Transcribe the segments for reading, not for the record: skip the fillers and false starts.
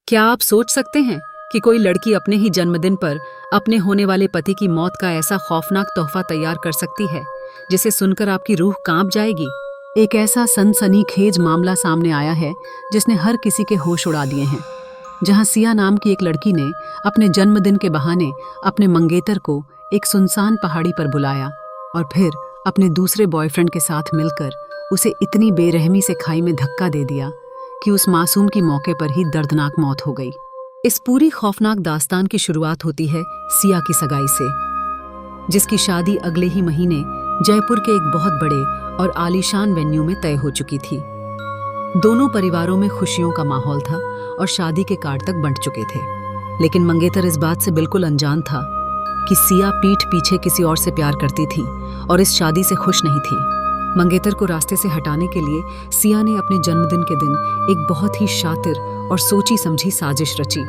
क्या आप सोच सकते हैं कि कोई लड़की अपने ही जन्मदिन पर अपने होने वाले पति की मौत का ऐसा खौफनाक तोहफा तैयार कर सकती है जिसे सुनकर आपकी रूह कांप जाएगी। एक ऐसा सनसनीखेज मामला सामने आया है जिसने हर किसी के होश उड़ा दिए हैं, जहां सिया नाम की एक लड़की ने अपने जन्मदिन के बहाने अपने मंगेतर को एक सुनसान पहाड़ी पर बुलाया और फिर अपने दूसरे बॉयफ्रेंड के साथ मिलकर उसे इतनी बेरहमी से खाई में धक्का दे दिया कि उस मासूम की मौके पर ही दर्दनाक मौत हो गई। इस पूरी खौफनाक दास्तान की शुरुआत होती है सिया की सगाई से, जिसकी शादी अगले ही महीने जयपुर के एक बहुत बड़े और आलीशान वेन्यू में तय हो चुकी थी। दोनों परिवारों में खुशियों का माहौल था और शादी के कार्ड तक बंट चुके थे, लेकिन मंगेतर इस बात से बिल्कुल अनजान था कि सिया पीठ पीछे किसी और से प्यार करती थी और इस शादी से खुश नहीं थी। मंगेतर को रास्ते से हटाने के लिए सिया ने अपने जन्मदिन के दिन एक बहुत ही शातिर और सोची समझी साजिश रची।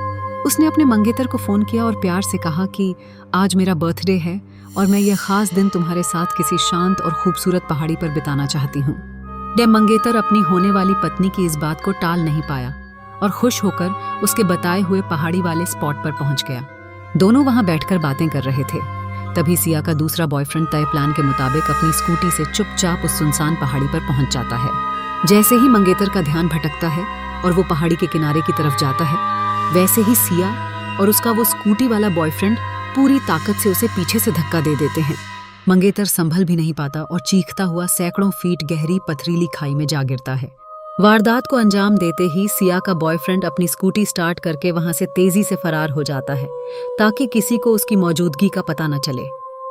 उसने अपने मंगेतर को फोन किया और प्यार से कहा कि आज मेरा बर्थडे है और मैं यह खास दिन तुम्हारे साथ किसी शांत और खूबसूरत पहाड़ी पर बिताना चाहती हूँ। यह मंगेतर अपनी होने वाली पत्नी की इस बात को टाल नहीं पाया और खुश होकर उसके बताए हुए पहाड़ी वाले स्पॉट पर पहुंच गया। दोनों वहां बैठकर बातें कर रहे थे। तभी सिया का दूसरा बॉयफ्रेंड तय प्लान के मुताबिक अपनी स्कूटी से चुपचाप उस सुनसान पहाड़ी पर पहुंच जाता है। जैसे ही मंगेतर का ध्यान भटकता है और वो पहाड़ी के किनारे की तरफ जाता है, वैसे ही सिया और उसका वो स्कूटी वाला बॉयफ्रेंड पूरी ताकत से उसे पीछे से धक्का दे देते हैं। मंगेतर संभल भी नहीं पाता और चीखता हुआ सैकड़ों फीट गहरी पथरीली खाई में जा गिरता है। वारदात को अंजाम देते ही सिया का बॉयफ्रेंड अपनी स्कूटी स्टार्ट करके वहां से तेजी से फरार हो जाता है ताकि किसी को उसकी मौजूदगी का पता न चले।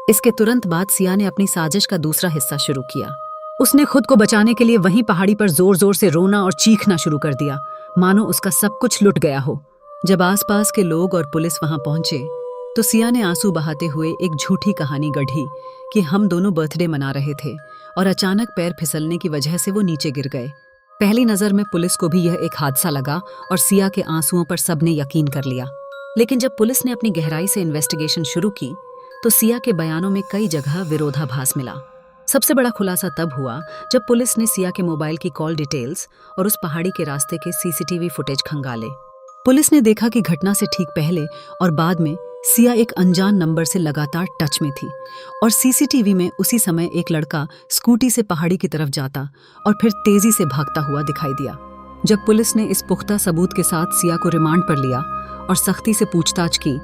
इसके तुरंत बाद सिया ने अपनी साजिश का दूसरा हिस्सा शुरू किया। उसने खुद को बचाने के लिए वहीं पहाड़ी पर जोर जोर से रोना और चीखना शुरू कर दिया, मानो उसका सब कुछ लुट गया हो। जब आसपास के लोग और पुलिस वहां पहुंचे तो सिया ने आंसू बहाते हुए एक झूठी कहानी गढ़ी कि हम दोनों बर्थडे मना रहे थे और अचानक पैर फिसलने की वजह से वो नीचे गिर गए। पहली नजर में पुलिस को भी यह एक हादसा लगा और सिया के आंसुओं पर सबने यकीन कर लिया। लेकिन जब पुलिस ने अपनी गहराई से इन्वेस्टिगेशन शुरू की तो सिया के बयानों में कई जगह विरोधाभास मिला। सबसे बड़ा खुलासा तब हुआ जब पुलिस ने सिया के मोबाइल की कॉल डिटेल्स और उस पहाड़ी के रास्ते के सीसीटीवी फुटेज खंगाले। पुलिस ने देखा कि घटना से ठीक पहले और बाद में सिया एक अनजान नंबर से लगातार टच में थी और सीसीटीवी में उसी समय एक लड़का स्कूटी से पहाड़ी की तरफ जाता और फिर तेजी से भागता हुआ दिखाई दिया। जब पुलिस ने इस पुख्ता सबूत के साथ सिया को रिमांड पर लिया और सख्ती से पूछताछ की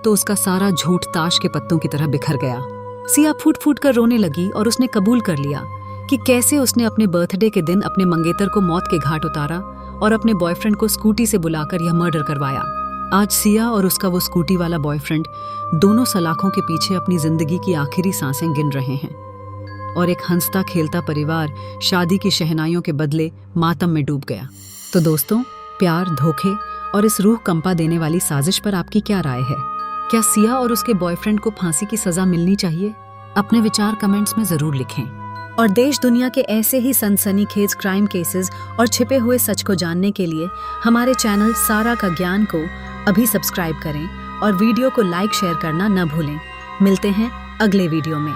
तो उसका सारा झूठ ताश के पत्तों की तरह बिखर गया। सिया फूट फूट कर रोने लगी और उसने कबूल कर लिया कि कैसे उसने अपने बर्थडे के दिन अपने मंगेतर को मौत के घाट उतारा और अपने बॉयफ्रेंड को स्कूटी से बुलाकर यह मर्डर करवाया। आज सिया और उसका वो स्कूटी वाला बॉयफ्रेंड दोनों सलाखों के पीछे अपनी जिंदगी की आखिरी सांसें गिन रहे हैं और एक हंसता खेलता परिवार शादी की शहनाइयों के बदले मातम में डूब गया। तो दोस्तों, प्यार, धोखे और इस रूह कंपा देने वाली साजिश पर आपकी क्या राय है? क्या सिया और उसके बॉयफ्रेंड को फांसी की सजा मिलनी चाहिए? अपने विचार कमेंट्स में जरूर लिखें। और देश दुनिया के ऐसे ही सनसनीखेज क्राइम केसेस और छिपे हुए सच को जानने के लिए हमारे चैनल सारा का ज्ञान को अभी सब्सक्राइब करें और वीडियो को लाइक शेयर करना न भूलें। मिलते हैं अगले वीडियो में।